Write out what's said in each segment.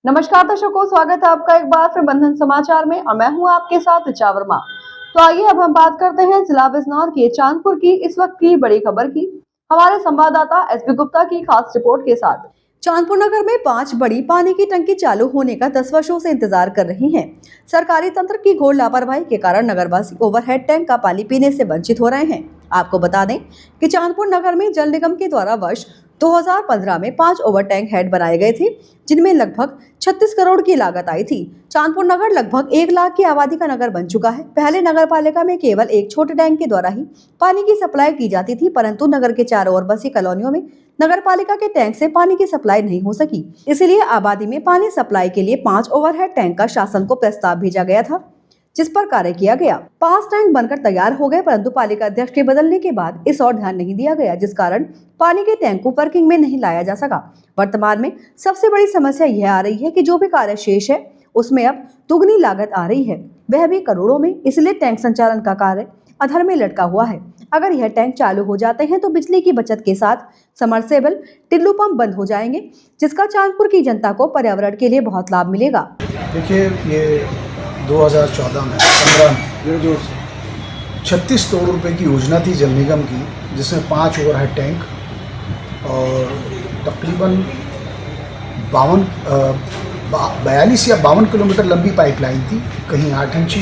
नमस्कार दर्शकों, स्वागत है आपका एक बार फिर बंधन समाचार में और मैं हूं आपके साथ ऋचा वर्मा। तो आइए अब हम बात करते हैं जिला बिजनौर के चांदपुर की इस वक्त की बड़ी खबर की। हमारे संवाददाता एसपी गुप्ता की खास रिपोर्ट के साथ। चांदपुर नगर में 5 बड़ी पानी की टंकी चालू होने का 10 वर्षों से इंतजार कर रही हैं। सरकारी तंत्र की घोर लापरवाही के कारण नगरवासी ओवरहेड टैंक का पानी पीने से वंचित हो रहे हैं। आपको बता दें कि चांदपुर नगर में जल निगम के द्वारा वर्ष 2015 में 5 ओवर टैंक हेड बनाए गए थे, जिनमें लगभग 36 करोड़ की लागत आई थी। चांदपुर नगर लगभग 1 लाख की आबादी का नगर बन चुका है। पहले नगर पालिका में केवल एक छोटे टैंक के द्वारा ही पानी की सप्लाई की जाती थी, परंतु नगर के चारों ओर बसी कॉलोनियों में नगर पालिका के टैंक से पानी की सप्लाई नहीं हो सकी। इसलिए आबादी में पानी सप्लाई के लिए 5 ओवरहेड टैंक का शासन को प्रस्ताव भेजा गया था, जिस पर कार्य किया गया। 5 टैंक बनकर तैयार हो गए, परंतु पालिका अध्यक्ष के बदलने के बाद इस और ध्यान नहीं दिया गया, जिस कारण पानी के टैंक को वर्किंग में नहीं लाया जा सका। वर्तमान में सबसे बड़ी समस्या यह आ रही है कि जो भी कार्य शेष है उसमें अब दुगनी लागत आ रही है, वह भी करोड़ों में। इसलिए टैंक संचालन का कार्य अधर में लटका हुआ है। अगर यह टैंक चालू हो जाते हैं तो बिजली की बचत के साथ समरसेबल टिल्लू पंप बंद हो जाएंगे, जिसका चांदपुर की जनता को पर्यावरण के लिए बहुत लाभ मिलेगा। देखिए, ये 2014 में 15 में जो 36 करोड़ रुपए की योजना थी जल निगम की, जिसमें 5 ओवरहेड टैंक और तकरीबन 42 या 52 किलोमीटर लंबी पाइपलाइन थी। कहीं 8 इंची,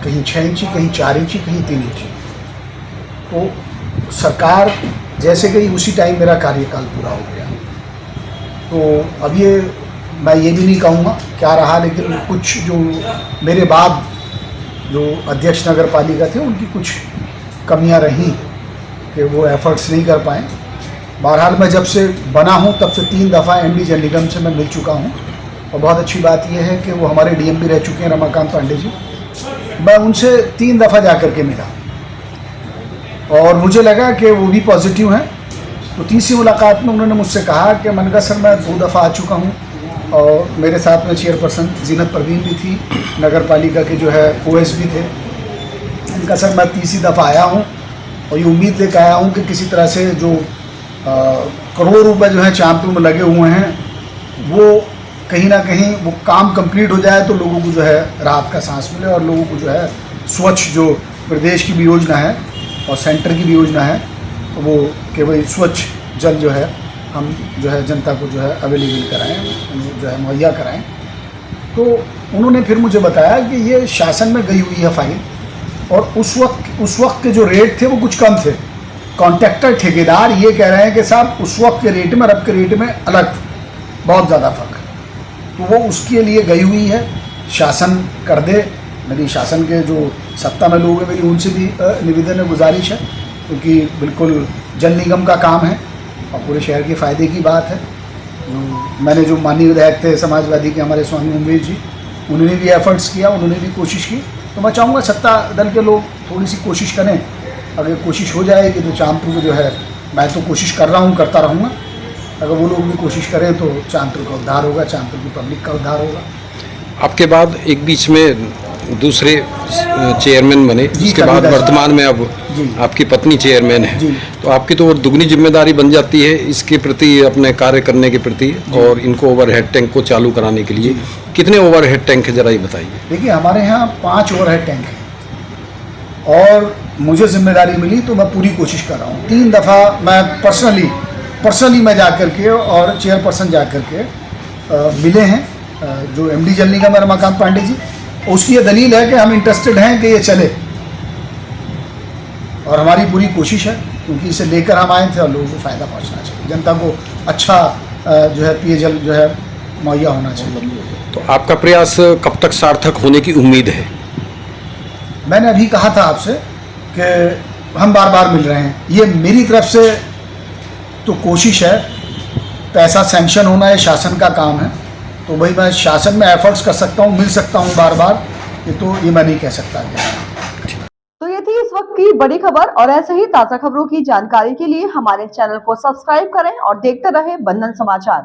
कहीं 6 इंची, कहीं 4 इंची, कहीं 3 इंची। तो सरकार जैसे गई उसी टाइम मेरा कार्यकाल पूरा हो गया। तो अब ये मैं ये भी नहीं कहूँगा क्या रहा, लेकिन कुछ जो मेरे बाद जो अध्यक्ष नगर पालिका थे उनकी कुछ कमियां रहीं कि वो एफर्ट्स नहीं कर पाए। बहरहाल मैं जब से बना हूँ तब से 3 दफ़ा एमडी जल निगम से मैं मिल चुका हूँ और बहुत अच्छी बात यह है कि वो हमारे डीएम भी रह चुके हैं, रमाकांत पांडे जी। मैं उनसे 3 दफ़ा जा कर के मिला और मुझे लगा कि वो भी पॉजिटिव हैं। तो तीसरी मुलाकात में उन्होंने मुझसे कहा कि मैंने कहा सर मैं 2 दफ़ा आ चुका हूँ और मेरे साथ में चेयरपर्सन जीनत परवीन भी थी, नगर पालिका के जो है ओएस भी थे। इनका सर मैं तीसरी दफ़ा आया हूँ और ये उम्मीद लेकर आया हूँ कि किसी तरह से जो करोड़ों रुपए जो है चांदपुर में लगे हुए हैं वो कहीं ना कहीं वो काम कंप्लीट हो जाए तो लोगों को जो है राहत का सांस मिले और लोगों को जो है स्वच्छ, जो प्रदेश की भी योजना है और सेंटर की भी योजना है, वो कि भाई स्वच्छ जल जो है हम जो है जनता को जो है अवेलेबल कराएं, जो है मुहैया कराएं। तो उन्होंने फिर मुझे बताया कि ये शासन में गई हुई है फाइल और उस वक्त के जो रेट थे वो कुछ कम थे। कॉन्ट्रैक्टर ठेकेदार ये कह रहे हैं कि साहब उस वक्त के रेट में और अब के रेट में अलग बहुत ज़्यादा फ़र्क है। तो वो उसके लिए गई हुई है, शासन कर दे। मेरी शासन के जो सत्ता में लोग हैं मेरी उनसे भी निवेदन है, गुजारिश है, क्योंकि बिल्कुल जल निगम का काम है और पूरे शहर के फ़ायदे की बात है। मैंने जो माननीय विधायक थे समाजवादी के हमारे स्वामी उमेश जी, उन्होंने भी एफर्ट्स किया, उन्होंने भी कोशिश की। तो मैं चाहूँगा सत्ता दल के लोग थोड़ी सी कोशिश करें। अगर कोशिश हो जाएगी तो चांदपुर को जो है, मैं तो कोशिश कर रहा हूँ, करता रहूँगा, अगर वो लोग भी कोशिश करें तो चांदपुर का उद्धार होगा, चांदपुर की पब्लिक का उद्धार होगा। आपके बाद एक बीच में दूसरे चेयरमैन बने, उसके बाद वर्तमान में अब आपकी पत्नी चेयरमैन है, तो आपकी तो दुगनी जिम्मेदारी बन जाती है इसके प्रति, अपने कार्य करने के प्रति और इनको ओवरहेड टैंक को चालू कराने के लिए। कितने ओवरहेड टैंक है, जरा ये बताइए। देखिए, हमारे यहाँ 5 ओवरहेड टैंक हैं और मुझे जिम्मेदारी मिली तो मैं पूरी कोशिश कर रहा हूँ। 3 दफ़ा मैं पर्सनली मैं जा कर के और चेयरपर्सन जा कर के मिले हैं, जो एमडी जल निगम है रमाकांत पांडे जी। उसकी ये दलील है कि हम इंटरेस्टेड हैं कि ये चले और हमारी पूरी कोशिश है, क्योंकि इसे लेकर हम आए थे और लोगों को फ़ायदा पहुंचना चाहिए, जनता को अच्छा जो है पेयजल जो है मुहैया होना चाहिए। तो आपका प्रयास कब तक सार्थक होने की उम्मीद है? मैंने अभी कहा था आपसे कि हम बार बार मिल रहे हैं, ये मेरी तरफ से तो कोशिश है। पैसा सैंक्शन होना ये शासन का काम है, तो भाई मैं शासन में एफर्ट्स कर सकता हूँ, मिल सकता हूँ बार बार, ये मैं नहीं कह सकता। तो ये थी इस वक्त की बड़ी खबर और ऐसे ही ताजा खबरों की जानकारी के लिए हमारे चैनल को सब्सक्राइब करें और देखते रहें बंधन समाचार।